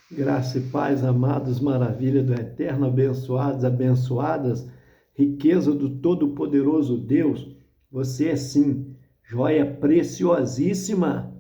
Graça e paz, amados, maravilha do Eterno, abençoados, abençoadas, riqueza do Todo-Poderoso Deus. Você é sim, joia preciosíssima,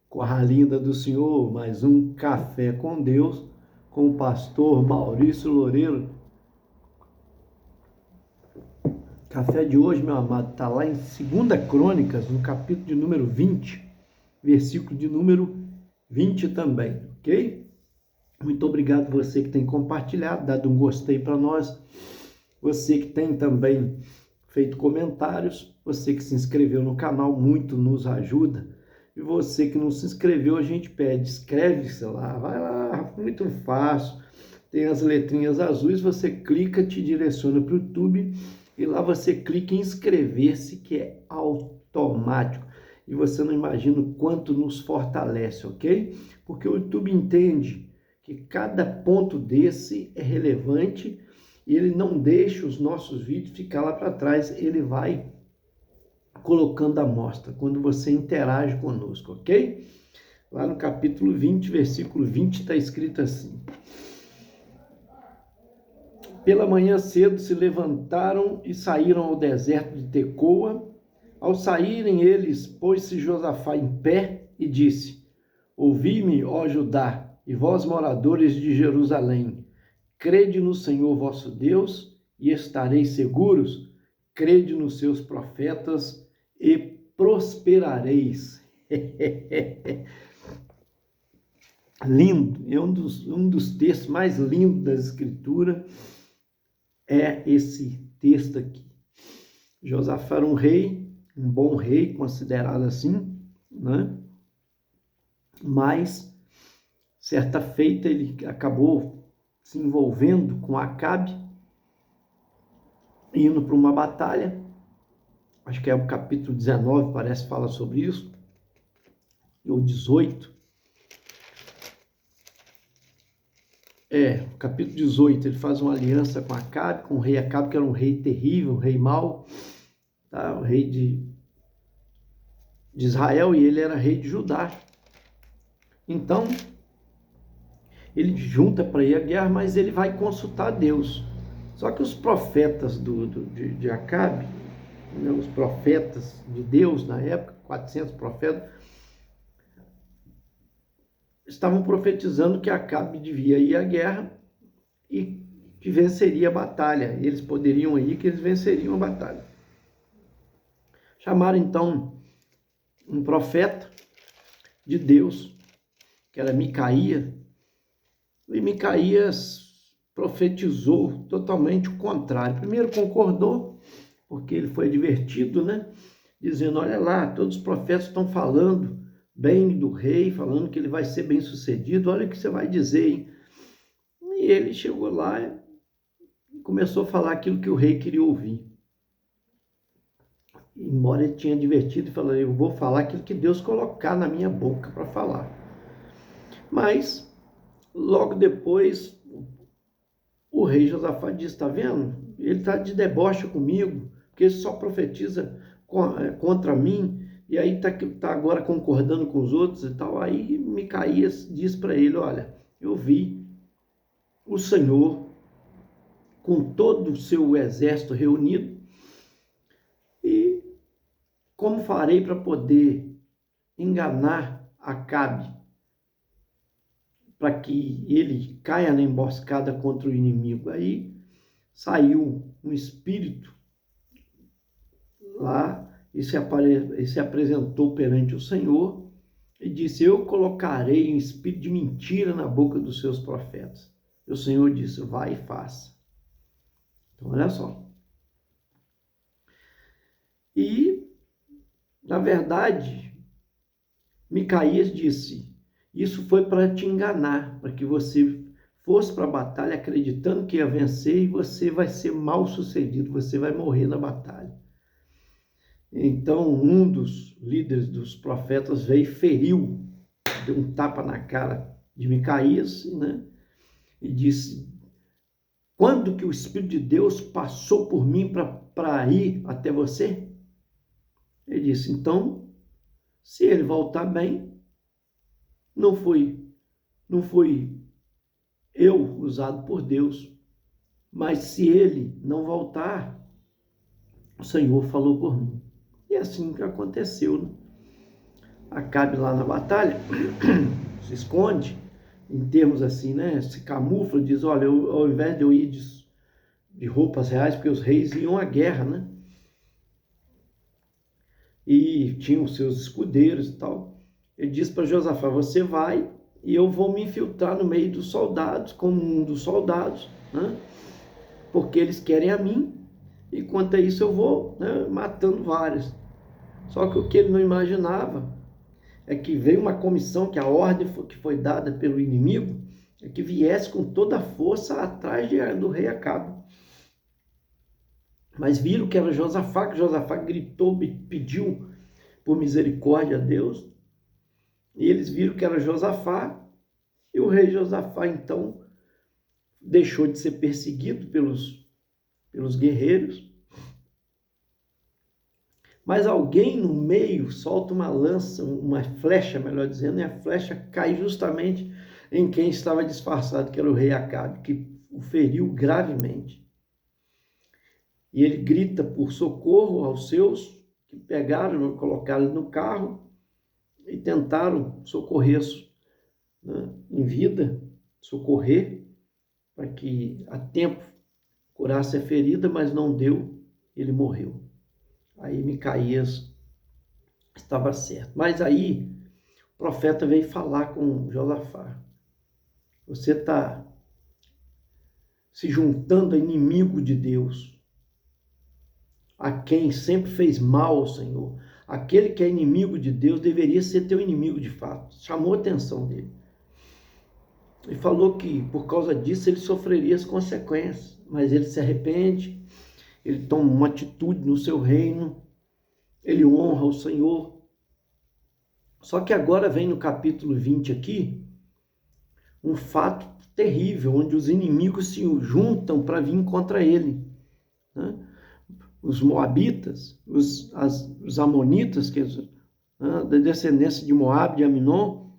corra linda do Senhor, mais um Café com Deus, com o pastor Maurício Loureiro. Café de hoje, meu amado, está lá em 2 Crônicas, no capítulo de número 20, versículo de número 20 também, ok? Muito obrigado você que tem compartilhado, dado um gostei para nós, você que tem também feito comentários, você que se inscreveu no canal, muito nos ajuda. E você que não se inscreveu, a gente pede, inscreve-se lá, vai lá, muito fácil. Tem as letrinhas azuis, você clica, te direciona para o YouTube e lá você clica em inscrever-se, que é automático. E você não imagina o quanto nos fortalece, ok? Porque o YouTube entende que cada ponto desse é relevante e ele não deixa os nossos vídeos ficar lá para trás, ele vai colocando a mostra quando você interage conosco, ok? Lá no capítulo 20, versículo 20, está escrito assim: Pela manhã cedo se levantaram e saíram ao deserto de Tecoa. Ao saírem eles, pôs-se Josafá em pé e disse: Ouvi-me, ó Judá, e vós moradores de Jerusalém, crede no Senhor vosso Deus e estareis seguros, crede nos seus profetas e prosperareis. Lindo, é um dos textos mais lindos da Escritura, é esse texto aqui. Josafá era um rei, um bom rei, considerado assim, né? Mas, certa feita, ele acabou se envolvendo com Acabe, indo para uma batalha. Acho que é o capítulo 19, parece, fala sobre isso, ou 18. Capítulo 18, ele faz uma aliança com Acabe, com o rei Acabe, que era um rei terrível, um rei mau, tá? O rei de Israel, e ele era rei de Judá. Então, ele junta para ir à guerra, mas ele vai consultar Deus. Só que os profetas de Acabe, né, os profetas de Deus na época, 400 profetas, estavam profetizando que Acabe devia ir à guerra e que venceria a batalha. Eles poderiam ir, que eles venceriam a batalha. Chamaram então um profeta de Deus, que era Micaías, e Micaías profetizou totalmente o contrário. Primeiro concordou, porque ele foi advertido, né? Dizendo, olha lá, todos os profetas estão falando bem do rei, falando que ele vai ser bem sucedido, olha o que você vai dizer, hein? E ele chegou lá e começou a falar aquilo que o rei queria ouvir. Embora ele tinha advertido e falou, eu vou falar aquilo que Deus colocar na minha boca para falar. Mas, logo depois, o rei Josafá disse, está vendo? Ele está de deboche comigo, porque ele só profetiza contra mim, e aí está agora concordando com os outros e tal. Aí Micaías diz para ele, olha, eu vi o Senhor com todo o seu exército reunido, e como farei para poder enganar Acabe, para que ele caia na emboscada contra o inimigo? Aí saiu um espírito lá e se apresentou perante o Senhor e disse, eu colocarei um espírito de mentira na boca dos seus profetas. E o Senhor disse, vai e faça. Então, olha só. E, na verdade, Micaías disse, isso foi para te enganar, para que você fosse para a batalha acreditando que ia vencer e você vai ser mal sucedido, você vai morrer na batalha. Então, um dos líderes dos profetas veio e feriu, deu um tapa na cara de Micaías, né? E disse, quando que o Espírito de Deus passou por mim para ir até você? Ele disse, então, se ele voltar bem, não foi eu usado por Deus. Mas se ele não voltar, o Senhor falou por mim. E é assim que aconteceu, né? Acabe lá na batalha, se esconde, em termos assim, né? Se camufla, diz, olha, ao invés de eu ir de roupas reais, porque os reis iam à guerra, né? E tinham seus escudeiros e tal. Ele diz para Josafá, você vai e eu vou me infiltrar no meio dos soldados, como um dos soldados, né? Porque eles querem a mim, e quanto a isso eu vou, né, matando vários. Só que o que ele não imaginava é que veio uma comissão, que a ordem que foi dada pelo inimigo, é que viesse com toda a força atrás do rei Acabe. Mas viram que era Josafá, que Josafá gritou, pediu por misericórdia a Deus, e eles viram que era Josafá, e o rei Josafá, então, deixou de ser perseguido pelos guerreiros, mas alguém no meio solta uma lança, uma flecha, melhor dizendo, e a flecha cai justamente em quem estava disfarçado, que era o rei Acabe, que o feriu gravemente. E ele grita por socorro aos seus, que pegaram, colocaram no carro e tentaram socorrer, né, em vida, socorrer, para que a tempo curasse a ferida, mas não deu, ele morreu. Aí Micaías estava certo. Mas aí o profeta veio falar com Josafá. Você está se juntando a inimigo de Deus, a quem sempre fez mal ao Senhor. Aquele que é inimigo de Deus deveria ser teu inimigo de fato. Chamou a atenção dele. E falou que por causa disso ele sofreria as consequências. Mas ele se arrepende, ele toma uma atitude no seu reino, ele honra o Senhor. Só que agora vem no capítulo 20 aqui, um fato terrível, onde os inimigos se juntam para vir contra ele, né? Os moabitas, os amonitas, que da descendência de Moabe, de Aminon,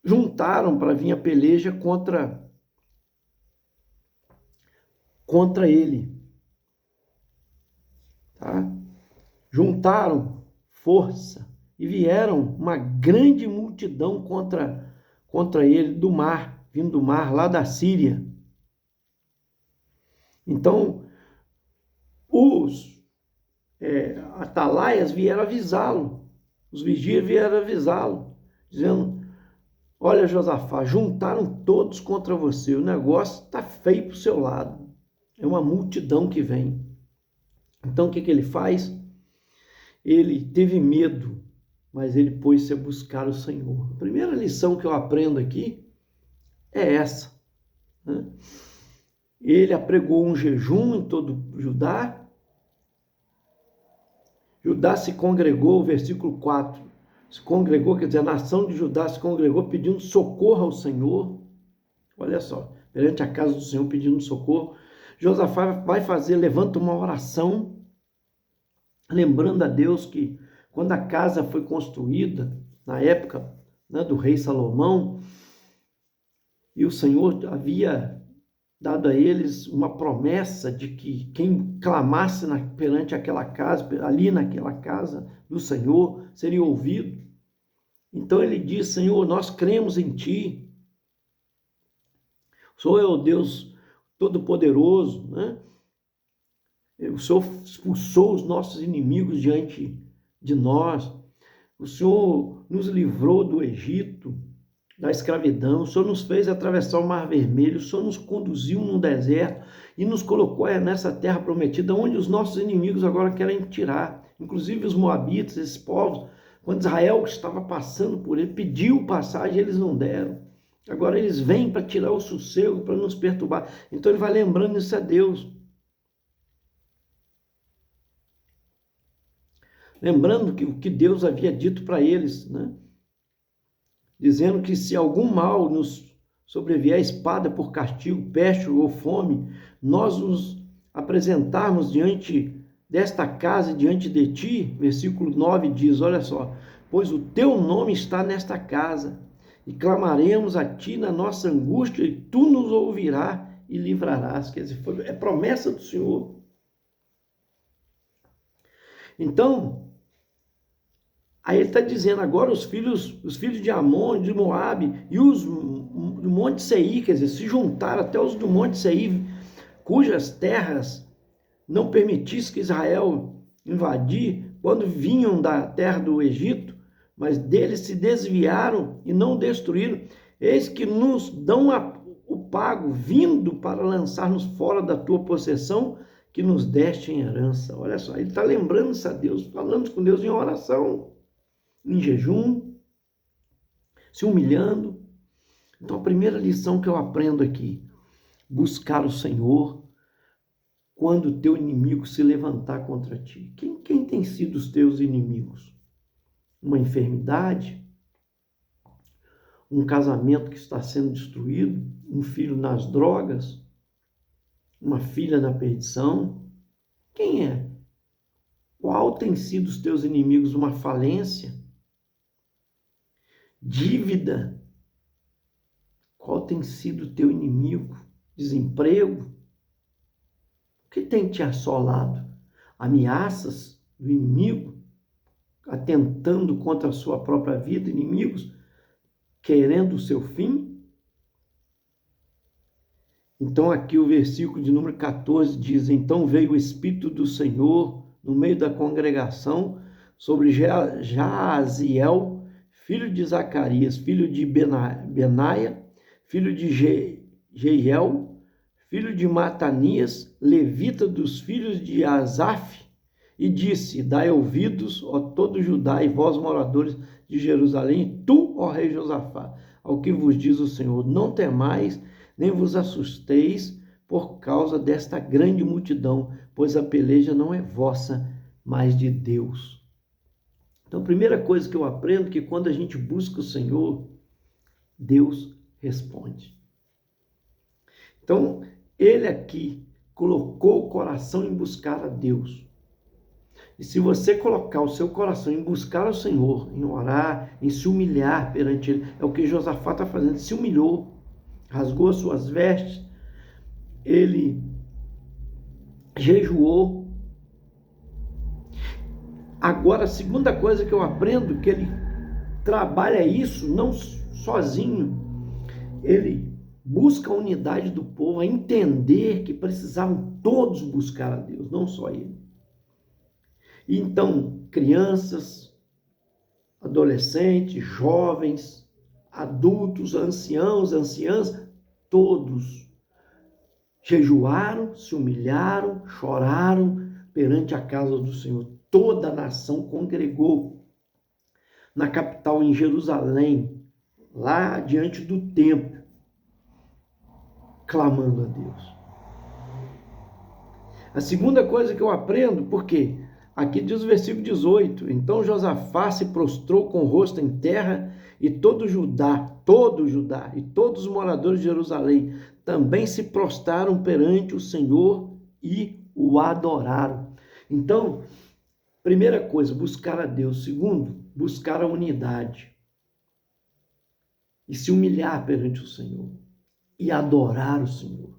juntaram para vir a peleja contra ele, tá? Juntaram força e vieram uma grande multidão contra ele do mar, vindo do mar, lá da Síria. Então, os atalaias vieram avisá-lo, os vigias vieram avisá-lo, dizendo, olha Josafá, juntaram todos contra você, o negócio está feio para o seu lado, é uma multidão que vem. Então o que ele faz? Ele teve medo, mas ele pôs-se a buscar o Senhor. A primeira lição que eu aprendo aqui é essa, né? Ele apregou um jejum em todo Judá. Judá se congregou, versículo 4, se congregou, quer dizer, a nação de Judá se congregou pedindo socorro ao Senhor. Olha só, perante a casa do Senhor pedindo socorro. Josafá levanta uma oração, lembrando a Deus que quando a casa foi construída, na época, né, do rei Salomão, e o Senhor havia dado a eles uma promessa de que quem clamasse perante aquela casa, ali naquela casa do Senhor, seria ouvido. Então ele diz, Senhor, nós cremos em Ti. O Senhor é o Deus Todo-Poderoso, né? O Senhor expulsou os nossos inimigos diante de nós. O Senhor nos livrou do Egito, da escravidão. O Senhor nos fez atravessar o Mar Vermelho. O Senhor nos conduziu no deserto e nos colocou nessa terra prometida, onde os nossos inimigos agora querem tirar. Inclusive os moabitas, esses povos, quando Israel estava passando por ele, pediu passagem, eles não deram. Agora eles vêm para tirar o sossego, para nos perturbar. Então ele vai lembrando isso a Deus. Lembrando que o que Deus havia dito para eles, né? Dizendo que se algum mal nos sobrevier, espada por castigo, peste ou fome, nós nos apresentarmos diante desta casa, diante de ti, versículo 9 diz, olha só, pois o teu nome está nesta casa, e clamaremos a ti na nossa angústia, e tu nos ouvirás e livrarás. Quer dizer, é promessa do Senhor. Então, aí ele está dizendo agora os filhos de Amon, de Moabe e os do Monte Seir, quer dizer, se juntaram até os do Monte Seir, cujas terras não permitisse que Israel invadir quando vinham da terra do Egito, mas deles se desviaram e não destruíram. Eis que nos dão o pago, vindo para lançar-nos fora da tua possessão, que nos deste em herança. Olha só, ele está lembrando-se a Deus, falando com Deus em oração, em jejum, se humilhando. Então, a primeira lição que eu aprendo aqui, buscar o Senhor quando o teu inimigo se levantar contra ti. Quem tem sido os teus inimigos? Uma enfermidade? Um casamento que está sendo destruído? Um filho nas drogas? Uma filha na perdição? Quem é? Qual tem sido os teus inimigos? Uma falência? Dívida? Qual tem sido o teu inimigo? Desemprego? O que tem te assolado? Ameaças do inimigo? Atentando contra a sua própria vida, inimigos? Querendo o seu fim? Então aqui o versículo de número 14 diz: então veio o Espírito do Senhor no meio da congregação sobre Jaaziel, filho de Zacarias, filho de Benaia, filho de Jeiel, filho de Matanias, levita dos filhos de Asaf, e disse: dai ouvidos, ó todo Judá, e vós moradores de Jerusalém, e tu, ó rei Josafá, ao que vos diz o Senhor: não temais, nem vos assusteis por causa desta grande multidão, pois a peleja não é vossa, mas de Deus. Então, a primeira coisa que eu aprendo é que quando a gente busca o Senhor, Deus responde. Então, ele aqui colocou o coração em buscar a Deus. E se você colocar o seu coração em buscar o Senhor, em orar, em se humilhar perante Ele, é o que Josafá está fazendo, se humilhou, rasgou as suas vestes, ele jejuou. Agora, a segunda coisa que eu aprendo, que ele trabalha isso não sozinho, ele busca a unidade do povo, a entender que precisavam todos buscar a Deus, não só ele. Então, crianças, adolescentes, jovens, adultos, anciãos, anciãs, todos jejuaram, se humilharam, choraram perante a casa do Senhor. Toda a nação congregou na capital, em Jerusalém, lá diante do templo, clamando a Deus. A segunda coisa que eu aprendo, porque aqui diz o versículo 18, então Josafá se prostrou com o rosto em terra, e todo Judá e todos os moradores de Jerusalém também se prostraram perante o Senhor e o adoraram. Então, primeira coisa, buscar a Deus. Segundo, buscar a unidade e se humilhar perante o Senhor e adorar o Senhor.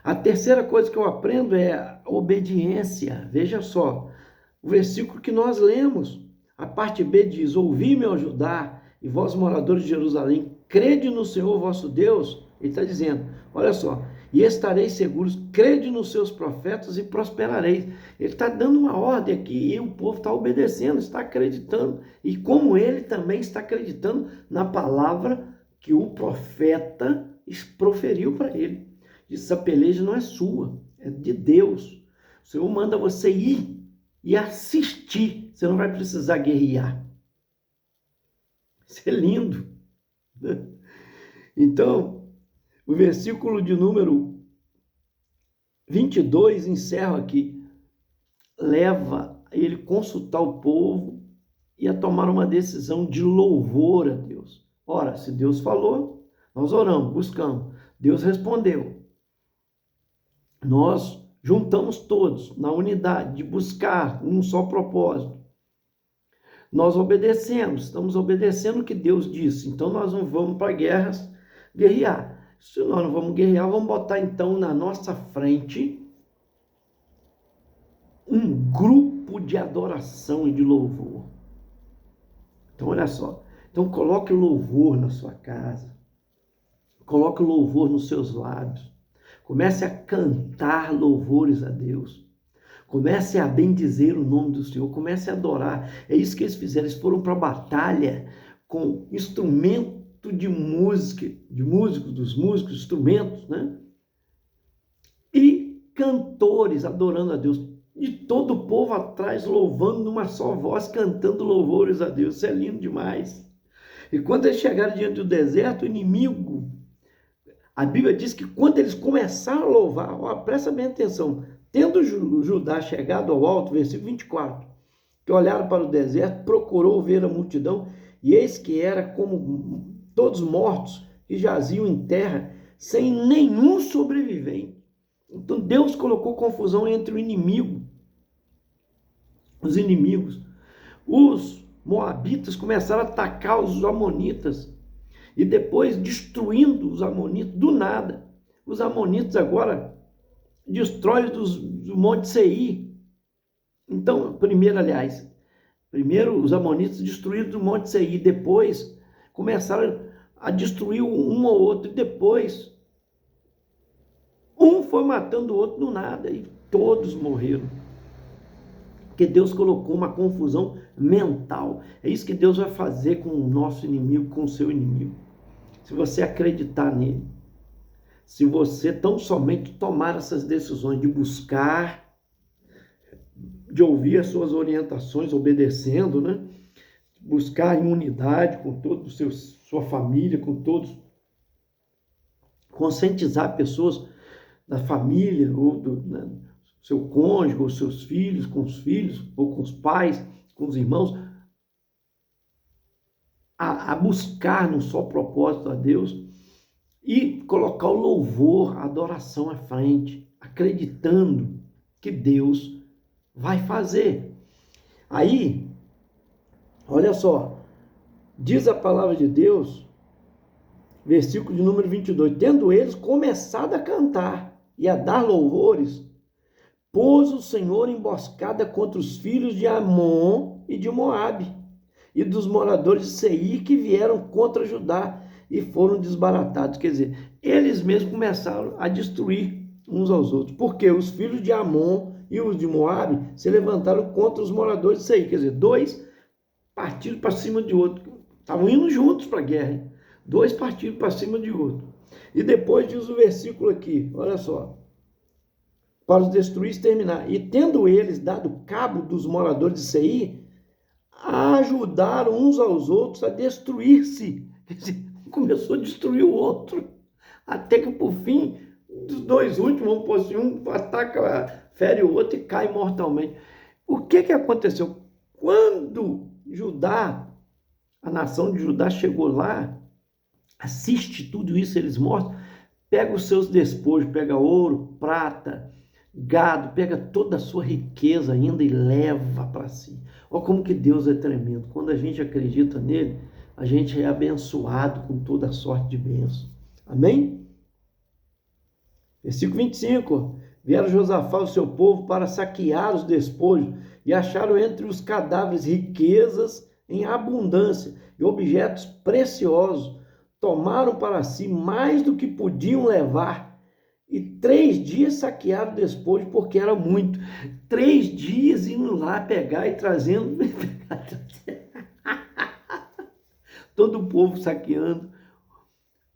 A terceira coisa que eu aprendo é a obediência. Veja só, o versículo que nós lemos, a parte B diz: ouvi-me, ó Judá, e vós moradores de Jerusalém, crede no Senhor vosso Deus. Ele está dizendo, olha só, e estareis seguros, crede nos seus profetas e prosperareis. Ele está dando uma ordem aqui e o povo está obedecendo, está acreditando. E como ele também está acreditando na palavra que o profeta proferiu para ele. Essa peleja não é sua, é de Deus. O Senhor manda você ir e assistir. Você não vai precisar guerrear. Isso é lindo. Então, o versículo de número 22 encerra aqui. Leva ele consultar o povo e a tomar uma decisão de louvor a Deus. Ora, se Deus falou, nós oramos, buscamos. Deus respondeu. Nós juntamos todos na unidade de buscar um só propósito. nós obedecemos, estamos obedecendo o que Deus disse. Então nós não vamos para guerras guerrear. Se nós não vamos guerrear, vamos botar então na nossa frente um grupo de adoração e de louvor. Então olha só, então coloque louvor na sua casa, coloque louvor nos seus lábios, comece a cantar louvores a Deus, comece a bendizer o nome do Senhor, comece a adorar. É isso que eles fizeram, eles foram para a batalha com instrumento de música, dos músicos, instrumentos, né? E cantores adorando a Deus. E todo o povo atrás louvando numa só voz, cantando louvores a Deus. Isso é lindo demais. E quando eles chegaram diante do deserto, o inimigo, a Bíblia diz que quando eles começaram a louvar, ó, presta bem atenção, tendo Judá chegado ao alto, versículo 24, que olharam para o deserto, procurou ver a multidão, e eis que era como todos mortos, que jaziam em terra, sem nenhum sobrevivente. Então Deus colocou confusão entre o inimigo, os inimigos. Os moabitas começaram a atacar os amonitas e depois destruindo os amonitas do nada. Os amonitas agora destroem do Monte Seir. Então, primeiro os amonitas destruíram do Monte Seir, depois começaram a destruir um ou outro, e depois um foi matando o outro do nada e todos morreram. Porque Deus colocou uma confusão mental. É isso que Deus vai fazer com o nosso inimigo, com o seu inimigo. Se você acreditar nele, se você tão somente tomar essas decisões de buscar, de ouvir as suas orientações, obedecendo, né? Buscar em unidade com toda sua família, com todos, conscientizar pessoas da família, ou né, seu cônjuge, ou seus filhos, com os filhos, ou com os pais, com os irmãos, a buscar no só propósito a Deus e colocar o louvor, a adoração à frente, acreditando que Deus vai fazer. Aí, olha só, diz a palavra de Deus, versículo de número 22, tendo eles começado a cantar e a dar louvores, pôs o Senhor emboscada contra os filhos de Amon e de Moabe, e dos moradores de Seir que vieram contra Judá e foram desbaratados. Quer dizer, eles mesmos começaram a destruir uns aos outros, porque os filhos de Amon e os de Moabe se levantaram contra os moradores de Seir. Quer dizer, dois partiram para cima de outro, estavam indo juntos para a guerra, hein? Dois partiram para cima de outro. E depois diz o versículo aqui, olha só, para os destruir e exterminar. E tendo eles dado cabo dos moradores de Seir, ajudaram uns aos outros a destruir-se. Quer dizer, começou a destruir o outro, até que por fim, dos dois últimos, vamos pôr assim, um ataca, fere o outro e cai mortalmente. O que aconteceu? Quando Judá, a nação de Judá chegou lá, assiste tudo isso, eles mortos, pega os seus despojos, pega ouro, prata, gado, pega toda a sua riqueza ainda e leva para si. Olha como que Deus é tremendo. Quando a gente acredita nele, a gente é abençoado com toda a sorte de bênção. Amém? Versículo 25. Vieram Josafá e o seu povo para saquear os despojos e acharam entre os cadáveres riquezas em abundância e objetos preciosos. Tomaram para si mais do que podiam levar. E 3 dias saquearam o despojo, porque era muito. 3 dias indo lá pegar e trazendo. Todo o povo saqueando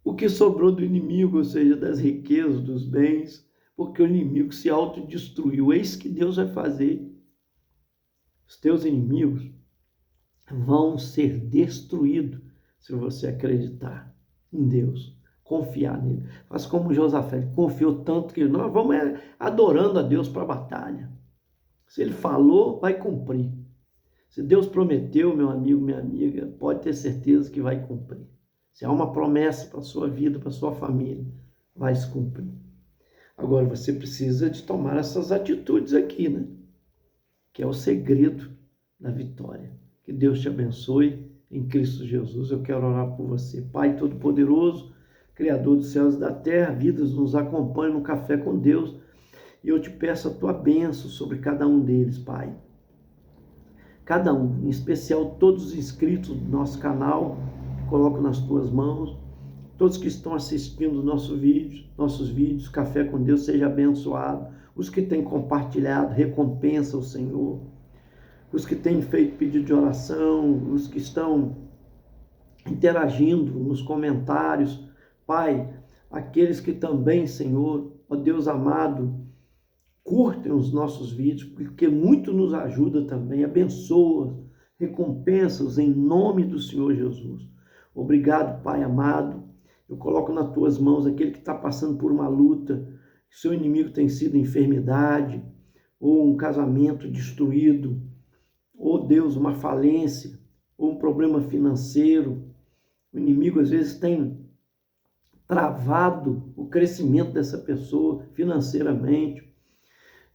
o que sobrou do inimigo, ou seja, das riquezas, dos bens, porque o inimigo se autodestruiu. Eis que Deus vai fazer. Os teus inimigos vão ser destruídos se você acreditar em Deus, confiar nele. Faz como Josafá, ele confiou tanto que nós vamos adorando a Deus para a batalha. Se ele falou, vai cumprir. Se Deus prometeu, meu amigo, minha amiga, pode ter certeza que vai cumprir. Se há uma promessa para a sua vida, para a sua família, vai se cumprir. Agora, você precisa de tomar essas atitudes aqui, né? Que é o segredo da vitória. Que Deus te abençoe em Cristo Jesus. Eu quero orar por você. Pai Todo-Poderoso, Criador dos céus e da terra, vidas nos acompanham no Café com Deus. E eu te peço a tua bênção sobre cada um deles, Pai. Cada um, em especial todos os inscritos do nosso canal, coloco nas tuas mãos. Todos que estão assistindo nossos vídeos, Café com Deus, seja abençoado. Os que têm compartilhado, recompensa o Senhor. Os que têm feito pedido de oração, os que estão interagindo nos comentários. Pai, aqueles que também, Senhor, ó Deus amado, curtem os nossos vídeos, porque muito nos ajuda também, abençoa, recompensa-os em nome do Senhor Jesus. Obrigado, Pai amado. Eu coloco nas tuas mãos aquele que está passando por uma luta, seu inimigo tem sido enfermidade, ou um casamento destruído, ou Deus, uma falência, ou um problema financeiro. O inimigo às vezes tem travado o crescimento dessa pessoa financeiramente.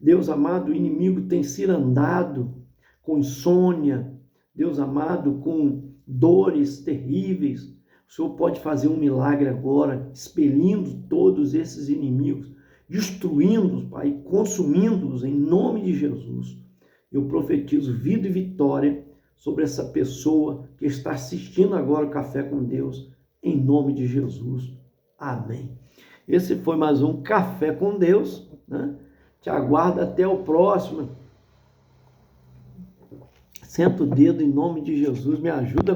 Deus amado, o inimigo tem cirandado com insônia, Deus amado, com dores terríveis. O Senhor pode fazer um milagre agora, expelindo todos esses inimigos, destruindo-os, Pai, consumindo-os em nome de Jesus. Eu profetizo vida e vitória sobre essa pessoa que está assistindo agora o Café com Deus, em nome de Jesus. Amém. Esse foi mais um Café com Deus, né? Te aguardo até o próximo. Senta o dedo em nome de Jesus, me ajuda